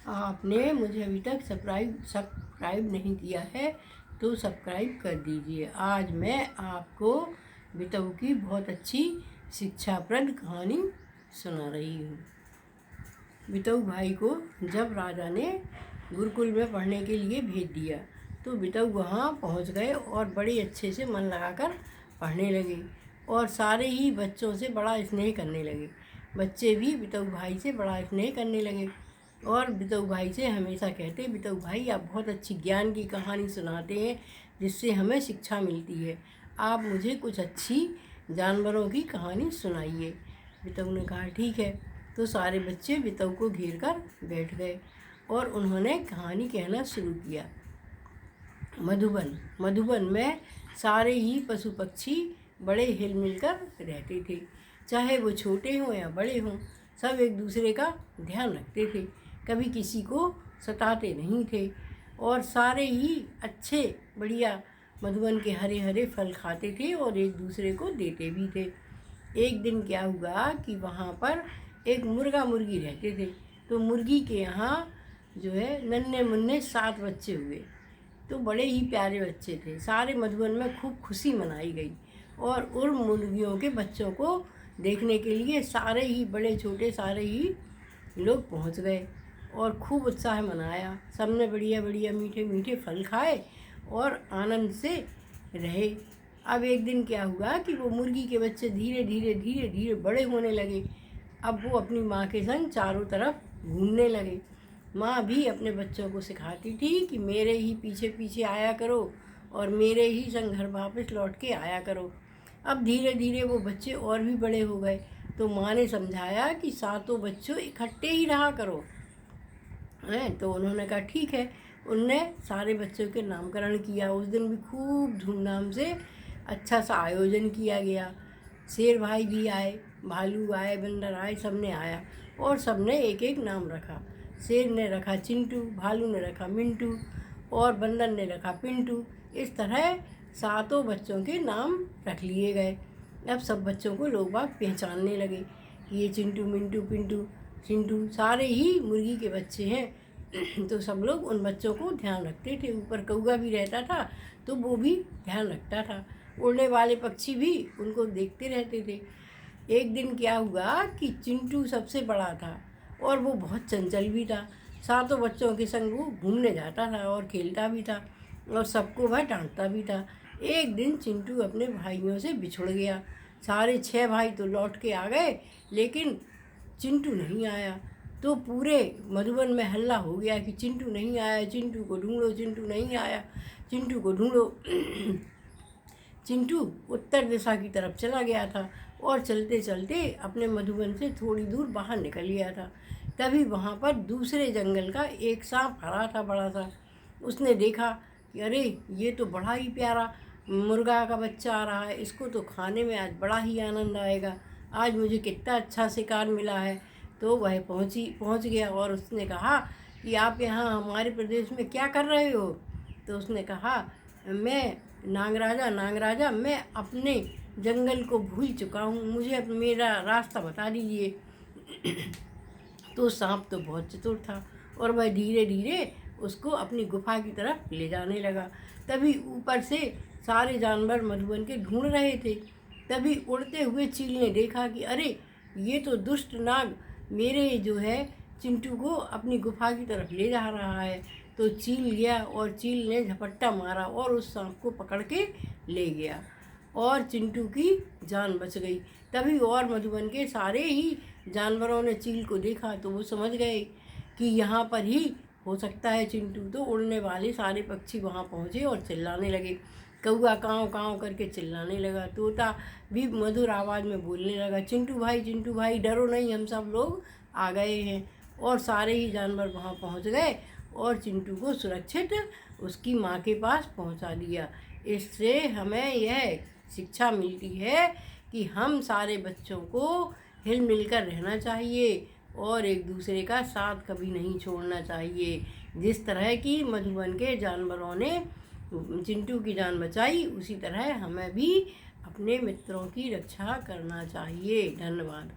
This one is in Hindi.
आपने मुझे अभी तक सब्सक्राइब नहीं किया है तो सब्सक्राइब कर दीजिए। आज मैं आपको बितऊ की बहुत अच्छी शिक्षाप्रद कहानी सुना रही हूँ। बितऊ भाई को जब राजा ने गुरुकुल में पढ़ने के लिए भेज दिया तो बितऊ वहाँ पहुँच गए और बड़े अच्छे से मन लगाकर पढ़ने लगे और सारे ही बच्चों से बड़ा स्नेह करने लगे। बच्चे भी बितऊ भाई से बड़ा स्नेह करने लगे और बितऊ भाई से हमेशा कहते, बितऊ भाई आप बहुत अच्छी ज्ञान की कहानी सुनाते हैं जिससे हमें शिक्षा मिलती है, आप मुझे कुछ अच्छी जानवरों की कहानी सुनाइए। बितऊ ने कहा ठीक है। तो सारे बच्चे बितऊ को घेर कर बैठ गए और उन्होंने कहानी कहना शुरू किया। मधुबन में सारे ही पशु पक्षी बड़े हिल मिल कर रहते थे, चाहे वो छोटे हों या बड़े हों, सब एक दूसरे का ध्यान रखते थे, कभी किसी को सताते नहीं थे और सारे ही अच्छे बढ़िया मधुबन के हरे हरे फल खाते थे और एक दूसरे को देते भी थे। एक दिन क्या हुआ कि वहाँ पर एक मुर्गा मुर्गी रहते थे, तो मुर्गी के यहाँ जो है नन्हे मुन्ने 7 बच्चे हुए, तो बड़े ही प्यारे बच्चे थे। सारे मधुबन में खूब खुशी मनाई गई और उन मुर्गियों के बच्चों को देखने के लिए सारे ही बड़े छोटे सारे ही लोग पहुंच गए और खूब उत्साह मनाया। सबने बढ़िया बढ़िया मीठे मीठे फल खाए और आनंद से रहे। अब एक दिन क्या हुआ कि वो मुर्गी के बच्चे धीरे धीरे बड़े होने लगे। अब वो अपनी माँ के संग चारों तरफ घूमने लगे। माँ भी अपने बच्चों को सिखाती थी कि मेरे ही पीछे पीछे आया करो और मेरे ही संग घर वापस लौट के आया करो। अब धीरे धीरे वो बच्चे और भी बड़े हो गए, तो माँ ने समझाया कि 7 बच्चों इकट्ठे ही रहा करो हैं। तो उन्होंने कहा ठीक है। उनने सारे बच्चों के नामकरण किया। उस दिन भी खूब धूमधाम से अच्छा सा आयोजन किया गया। शेर भाई भी आए, भालू आए, बंदर आए, सब ने आया और सब ने एक एक नाम रखा। शेर ने रखा चिंटू, भालू ने रखा मिंटू और बंदर ने रखा पिंटू। इस तरह 7 बच्चों के नाम रख लिए गए। अब सब बच्चों को लोग बाग पहचानने लगे कि ये चिंटू मिंटू पिंटू चिंटू सारे ही मुर्गी के बच्चे हैं। तो सब लोग उन बच्चों को ध्यान रखते थे। ऊपर कौवा भी रहता था तो वो भी ध्यान रखता था। उड़ने वाले पक्षी भी उनको देखते रहते थे। एक दिन क्या हुआ कि चिंटू सबसे बड़ा था और वो बहुत चंचल भी था। 7 बच्चों के संग वो घूमने जाता था और खेलता भी था और सबको वह डांटता भी था। एक दिन चिंटू अपने भाइयों से बिछुड़ गया। सारे 6 भाई तो लौट के आ गए, लेकिन चिंटू नहीं आया। तो पूरे मधुबन में हल्ला हो गया कि चिंटू नहीं आया, चिंटू को ढूंढो, चिंटू नहीं आया, चिंटू को ढूंढो। चिंटू उत्तर दिशा की तरफ चला गया था और चलते चलते अपने मधुबन से थोड़ी दूर बाहर निकल गया था। तभी वहाँ पर दूसरे जंगल का एक सांप खड़ा था बड़ा सा। उसने देखा कि अरे ये तो बड़ा ही प्यारा मुर्गा का बच्चा आ रहा है, इसको तो खाने में आज बड़ा ही आनंद आएगा, आज मुझे कितना अच्छा शिकार मिला है। तो वह पहुँच गया और उसने कहा कि आप यहाँ हमारे प्रदेश में क्या कर रहे हो। तो उसने कहा मैं नागराजा मैं अपने जंगल को भूल चुका हूँ, मुझे मेरा रास्ता बता दीजिए। तो सांप तो बहुत चतुर था और वह धीरे धीरे उसको अपनी गुफा की तरफ ले जाने लगा। तभी ऊपर से सारे जानवर मधुबन के ढूंढ रहे थे। तभी उड़ते हुए चील ने देखा कि अरे ये तो दुष्ट नाग मेरे जो है चिंटू को अपनी गुफा की तरफ ले जा रहा है। तो चील गया और चील ने झपट्टा मारा और उस सांप को पकड़ के ले गया और चिंटू की जान बच गई। तभी और मधुबन के सारे ही जानवरों ने चील को देखा तो वो समझ गए कि यहाँ पर ही हो सकता है चिंटू। तो उड़ने वाले सारे पक्षी वहाँ पहुँचे और चिल्लाने लगे। कौआ काँव काँव करके चिल्लाने लगा, तोता भी मधुर आवाज़ में बोलने लगा, चिंटू भाई डरो नहीं, हम सब लोग आ गए हैं। और सारे ही जानवर वहाँ पहुँच गए और चिंटू को सुरक्षित उसकी माँ के पास पहुँचा दिया। इससे हमें यह शिक्षा मिलती है कि हम सारे बच्चों को हिल मिलकर रहना चाहिए और एक दूसरे का साथ कभी नहीं छोड़ना चाहिए। जिस तरह की मधुबन के जानवरों ने चिंटू की जान बचाई, उसी तरह हमें भी अपने मित्रों की रक्षा करना चाहिए। धन्यवाद।